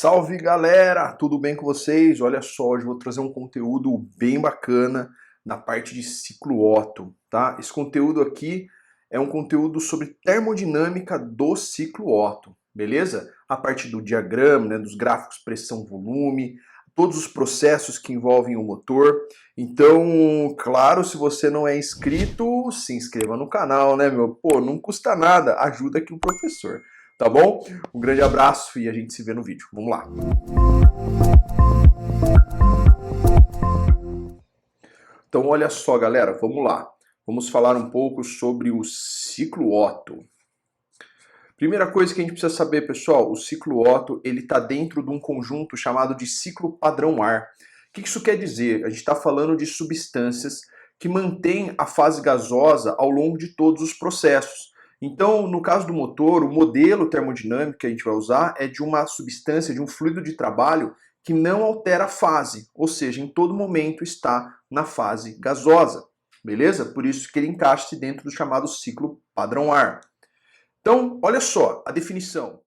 Salve galera, tudo bem com vocês? Olha só, hoje eu vou trazer um conteúdo bem bacana na parte de ciclo Otto, tá? Esse conteúdo aqui é um conteúdo sobre termodinâmica do ciclo Otto, beleza? A parte do diagrama, né, dos gráficos pressão-volume, todos os processos que envolvem o motor. Então, claro, se você não é inscrito, se inscreva no canal, né, meu? Pô, não custa nada, ajuda aqui o professor. Tá bom? Um grande abraço e a gente se vê no vídeo. Vamos lá. Então olha só, galera, vamos lá. Vamos falar um pouco sobre o ciclo Otto. Primeira coisa que a gente precisa saber, pessoal, o ciclo Otto ele está dentro de um conjunto chamado de ciclo padrão-ar. O que isso quer dizer? A gente está falando de substâncias que mantêm a fase gasosa ao longo de todos os processos. Então, no caso do motor, o modelo termodinâmico que a gente vai usar é de uma substância, de um fluido de trabalho que não altera a fase, ou seja, em todo momento está na fase gasosa, beleza? Por isso que ele encaixa-se dentro do chamado ciclo padrão-ar. Então, olha só a definição.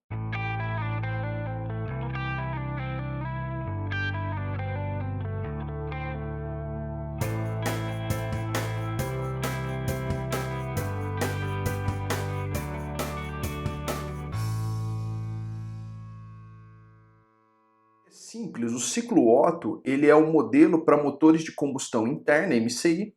Simples, o ciclo Otto ele é um modelo para motores de combustão interna, MCI,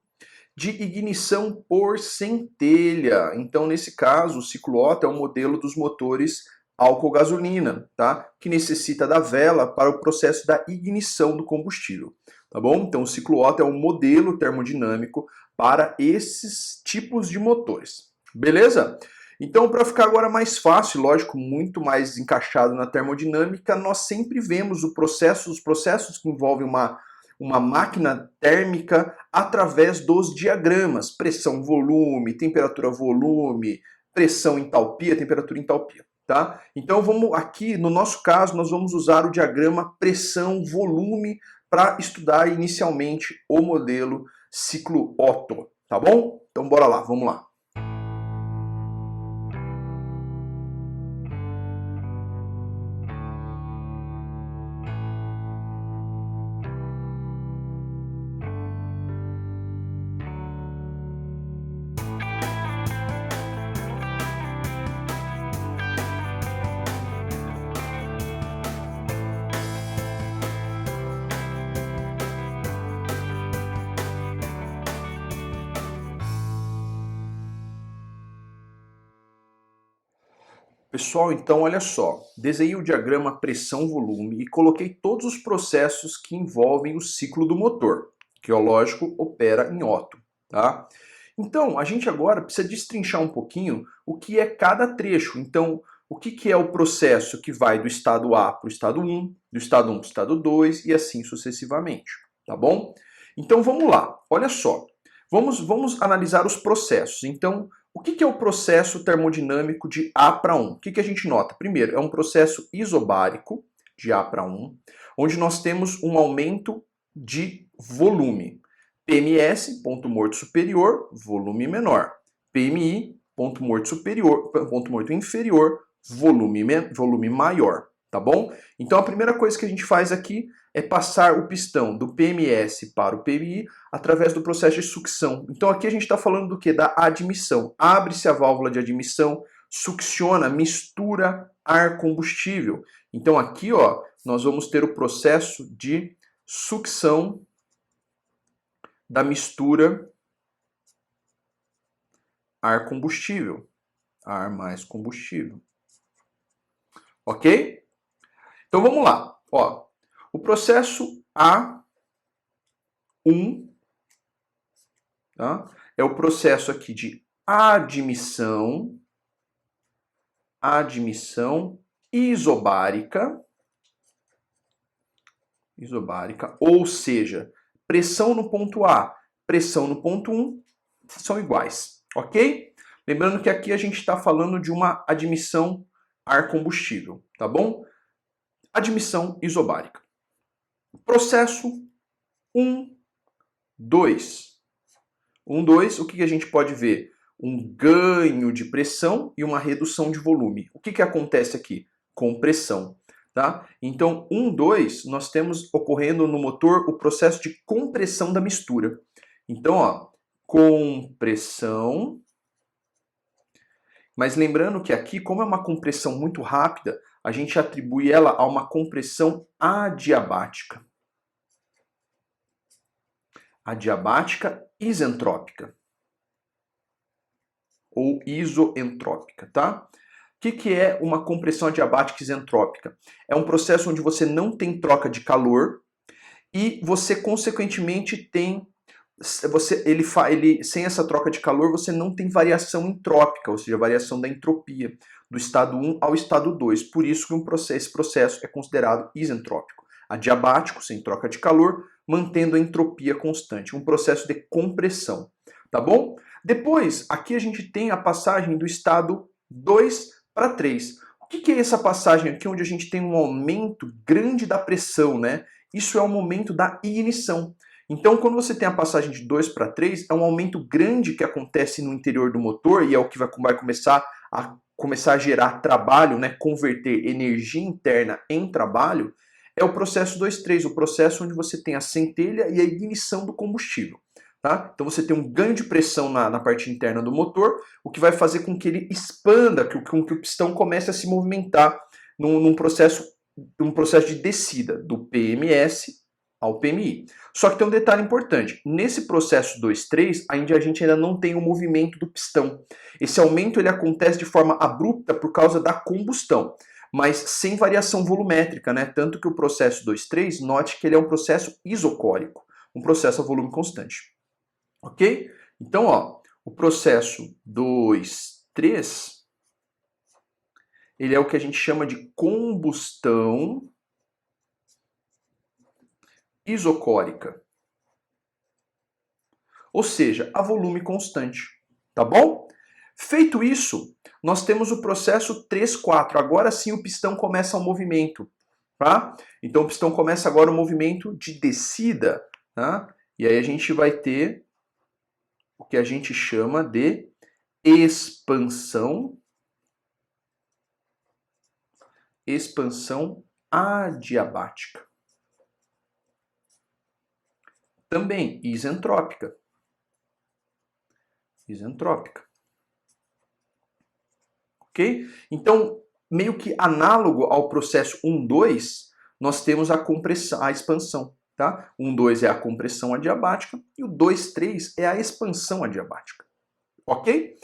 de ignição por centelha. Então, nesse caso, o ciclo Otto é um modelo dos motores álcool-gasolina, tá? Que necessita da vela para o processo da ignição do combustível, tá bom? Então, o ciclo Otto é um modelo termodinâmico para esses tipos de motores, beleza? Então, para ficar agora mais fácil, lógico, muito mais encaixado na termodinâmica, nós sempre vemos os processos que envolvem uma máquina térmica através dos diagramas, pressão, volume, temperatura, volume, pressão, entalpia, temperatura, entalpia, tá? Então, vamos aqui, no nosso caso, nós vamos usar o diagrama pressão, volume para estudar inicialmente o modelo ciclo Otto, tá bom? Então, bora lá, vamos lá. Pessoal, então olha só, desenhei o diagrama pressão-volume e coloquei todos os processos que envolvem o ciclo do motor, que, lógico, opera em Otto, tá? Então, a gente agora precisa destrinchar um pouquinho o que é cada trecho. Então, o que é o processo que vai do estado A para o estado 1, do estado 1 para o estado 2 e assim sucessivamente, tá bom? Então, vamos lá, olha só, vamos analisar os processos. Então, o que é o processo termodinâmico de A para 1? O que a gente nota? Primeiro, é um processo isobárico, de A para 1, onde nós temos um aumento de volume. PMS, ponto morto superior, volume menor. PMI, ponto morto superior, ponto morto inferior, volume maior, tá bom? Então a primeira coisa que a gente faz aqui é passar o pistão do PMS para o PMI através do processo de sucção. Então aqui a gente está falando do que? Da admissão. Abre-se a válvula de admissão, succiona, mistura ar combustível. Então aqui, ó, nós vamos ter o processo de sucção da mistura ar combustível. Ar mais combustível. Ok? Então vamos lá. Ó, o processo A1, tá? É o processo aqui de admissão isobárica, ou seja, pressão no ponto A, pressão no ponto 1 são iguais, ok? Lembrando que aqui a gente está falando de uma admissão ar combustível, tá bom? Admissão isobárica. Processo 1, 2. 1, 2, o que a gente pode ver? Um ganho de pressão e uma redução de volume. O que acontece aqui? Compressão. tá? Então, 1, 2, nós temos ocorrendo no motor o processo de compressão da mistura. Então, ó, compressão. Mas lembrando que aqui, como é uma compressão muito rápida, a gente atribui ela a uma compressão adiabática. Adiabática isentrópica. Ou isoentrópica, tá? O que é uma compressão adiabática isentrópica? É um processo onde você não tem troca de calor e você, consequentemente, tem... sem essa troca de calor, você não tem variação entrópica, ou seja, variação da entropia, do estado 1 ao estado 2. Por isso que esse processo é considerado isentrópico. Adiabático, sem troca de calor, mantendo a entropia constante. Um processo de compressão, tá bom? Depois, aqui a gente tem a passagem do estado 2 para 3. O que é essa passagem aqui, onde a gente tem um aumento grande da pressão, né? Isso é o momento da ignição. Então, quando você tem a passagem de 2 para 3, é um aumento grande que acontece no interior do motor e é o que vai começar a gerar trabalho, né? Converter energia interna em trabalho, é o processo 2-3, o processo onde você tem a centelha e a ignição do combustível. Tá? Então você tem um ganho de pressão na parte interna do motor, o que vai fazer com que ele expanda, com que o pistão comece a se movimentar num processo de descida do PMS ao PMI. Só que tem um detalhe importante, nesse processo 2-3, a gente ainda não tem o movimento do pistão. Esse aumento ele acontece de forma abrupta por causa da combustão, mas sem variação volumétrica, né? Tanto que o processo 2-3, note que ele é um processo isocórico, um processo a volume constante. Ok? Então, ó, o processo 2-3, ele é o que a gente chama de combustão isocórica. Ou seja, a volume constante. Tá bom? Feito isso, nós temos o processo 3-4. Agora sim o pistão começa o movimento. Tá? Então o pistão começa agora o movimento de descida. Tá? E aí a gente vai ter o que a gente chama de expansão adiabática. Também isentrópica. Ok? Então, meio que análogo ao processo 1-2, nós temos a compressão, a expansão. Tá? 1-2 é a compressão adiabática e o 2-3 é a expansão adiabática. Ok?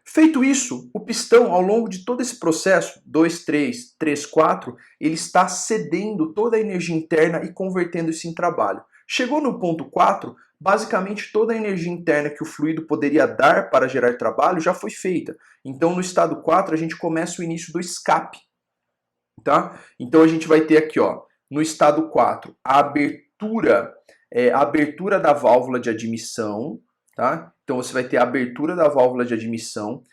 Feito isso, o pistão, ao longo de todo esse processo, 2-3, 3-4, ele está cedendo toda a energia interna e convertendo isso em trabalho. Chegou no ponto 4, basicamente toda a energia interna que o fluido poderia dar para gerar trabalho já foi feita. Então, no estado 4, a gente começa o início do escape. Tá? Então, a gente vai ter aqui, ó, no estado 4, a abertura da válvula de admissão. Tá? Então você vai ter a abertura da válvula de admissão.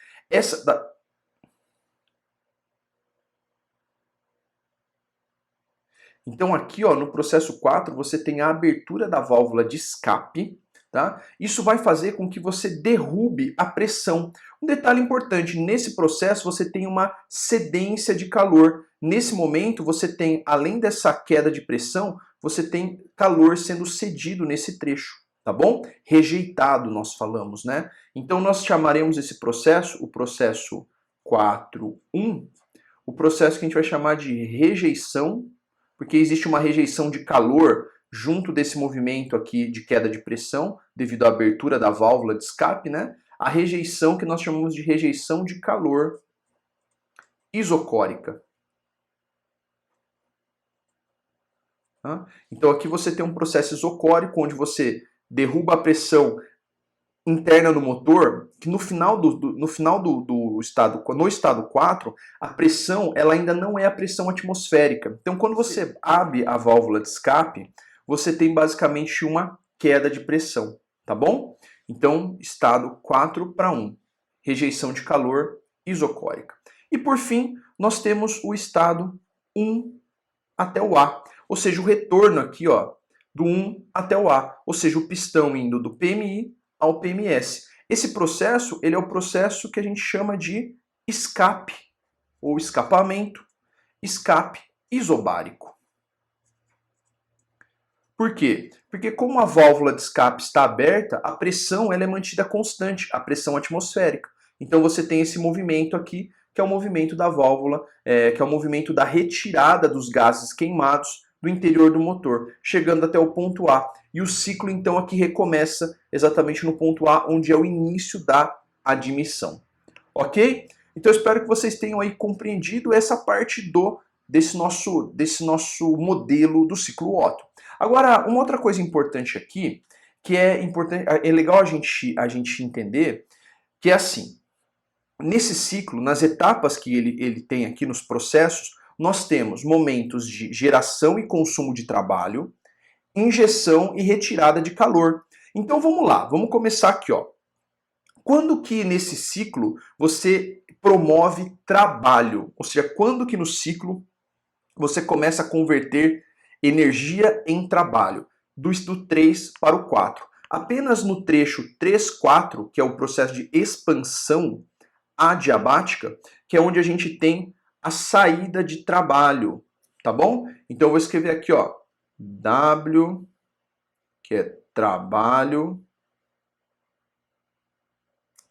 Então aqui, ó, no processo 4, você tem a abertura da válvula de escape. Tá? Isso vai fazer com que você derrube a pressão. Um detalhe importante, nesse processo você tem uma cedência de calor. Nesse momento você tem, além dessa queda de pressão, você tem calor sendo cedido nesse trecho. Tá bom? Rejeitado, nós falamos, né? Então, nós chamaremos esse processo, o processo 4.1, o processo que a gente vai chamar de rejeição, porque existe uma rejeição de calor junto desse movimento aqui de queda de pressão, devido à abertura da válvula de escape, né? A rejeição que nós chamamos de rejeição de calor isocórica. Tá? Então, aqui você tem um processo isocórico, onde você derruba a pressão interna no motor, que no estado 4, a pressão ela ainda não é a pressão atmosférica. Então, quando você abre a válvula de escape, você tem basicamente uma queda de pressão, tá bom? Então, estado 4-1, rejeição de calor isocórica. E por fim, nós temos o estado 1 até o A, ou seja, o retorno aqui, ó, do 1 até o A, ou seja, o pistão indo do PMI ao PMS. Esse processo, ele é o processo que a gente chama de escape, ou escapamento, escape isobárico. Por quê? Porque como a válvula de escape está aberta, a pressão ela é mantida constante, a pressão atmosférica. Então você tem esse movimento aqui, que é o movimento da válvula, que é o movimento da retirada dos gases queimados do interior do motor, chegando até o ponto A. E o ciclo então aqui recomeça exatamente no ponto A, onde é o início da admissão. Ok? Então eu espero que vocês tenham aí compreendido essa parte desse nosso modelo do ciclo Otto. Agora, uma outra coisa importante aqui, que é legal a gente entender, que é assim, nesse ciclo, nas etapas que ele tem aqui nos processos, nós temos momentos de geração e consumo de trabalho, injeção e retirada de calor. Então vamos lá, vamos começar aqui, ó. Quando que nesse ciclo você promove trabalho? Ou seja, quando que no ciclo você começa a converter energia em trabalho? Do 3 para o 4. Apenas no trecho 3, 4, que é o processo de expansão adiabática, que é onde a gente tem a saída de trabalho, tá bom? Então eu vou escrever aqui, ó, W, que é trabalho,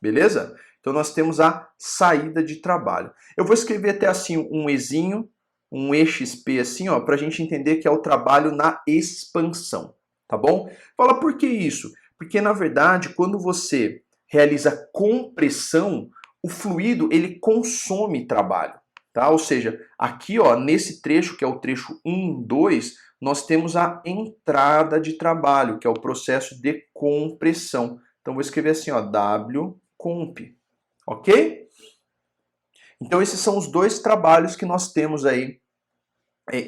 beleza? Então nós temos a saída de trabalho. Eu vou escrever até assim um Ezinho, um EXP assim, ó, para a gente entender que é o trabalho na expansão, tá bom? Fala por que isso? Porque na verdade, quando você realiza compressão, o fluido ele consome trabalho, tá? Ou seja, aqui, ó, nesse trecho que é o trecho 1, 2, nós temos a entrada de trabalho, que é o processo de compressão. Então vou escrever assim, ó, W comp, ok? Então esses são os dois trabalhos que nós temos aí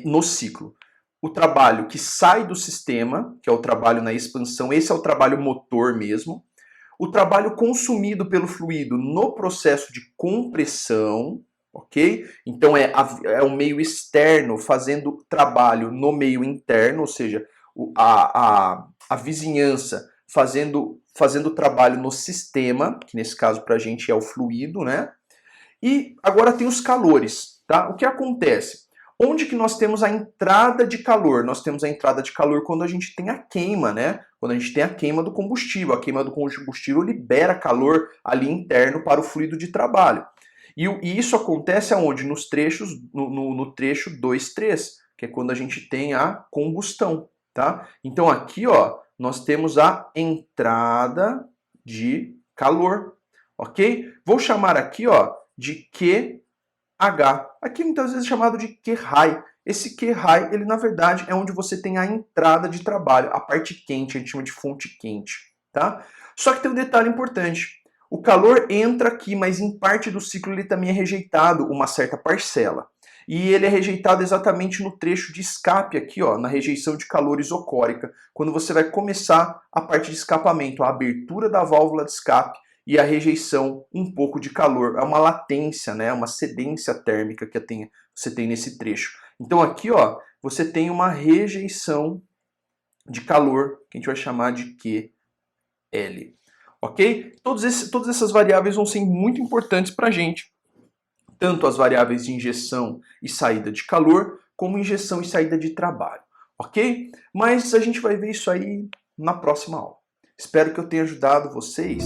no ciclo. O trabalho que sai do sistema, que é o trabalho na expansão, esse é o trabalho motor mesmo. O trabalho consumido pelo fluido no processo de compressão, ok? Então é o meio externo fazendo trabalho no meio interno, ou seja, a vizinhança fazendo trabalho no sistema, que nesse caso para a gente é o fluido, né? E agora tem os calores, tá? O que acontece? Onde que nós temos a entrada de calor? Nós temos a entrada de calor quando a gente tem a queima, né? Quando a gente tem a queima do combustível. A queima do combustível libera calor ali interno para o fluido de trabalho. E isso acontece aonde? Nos trechos, no trecho 2, 3, que é quando a gente tem a combustão, tá? Então aqui, ó, nós temos a entrada de calor, ok? Vou chamar aqui, ó, de QH. Aqui muitas vezes é chamado de Q-high. Esse Q-high, ele na verdade é onde você tem a entrada de trabalho, a parte quente, a gente chama de fonte quente, tá? Só que tem um detalhe importante. O calor entra aqui, mas em parte do ciclo ele também é rejeitado, uma certa parcela. E ele é rejeitado exatamente no trecho de escape aqui, ó, na rejeição de calor isocórica, quando você vai começar a parte de escapamento, a abertura da válvula de escape e a rejeição um pouco de calor. É uma latência, né, uma cedência térmica que você tem nesse trecho. Então aqui, ó, você tem uma rejeição de calor, que a gente vai chamar de QL. Ok? Todas essas variáveis vão ser muito importantes para a gente. Tanto as variáveis de injeção e saída de calor, como injeção e saída de trabalho. Ok? Mas a gente vai ver isso aí na próxima aula. Espero que eu tenha ajudado vocês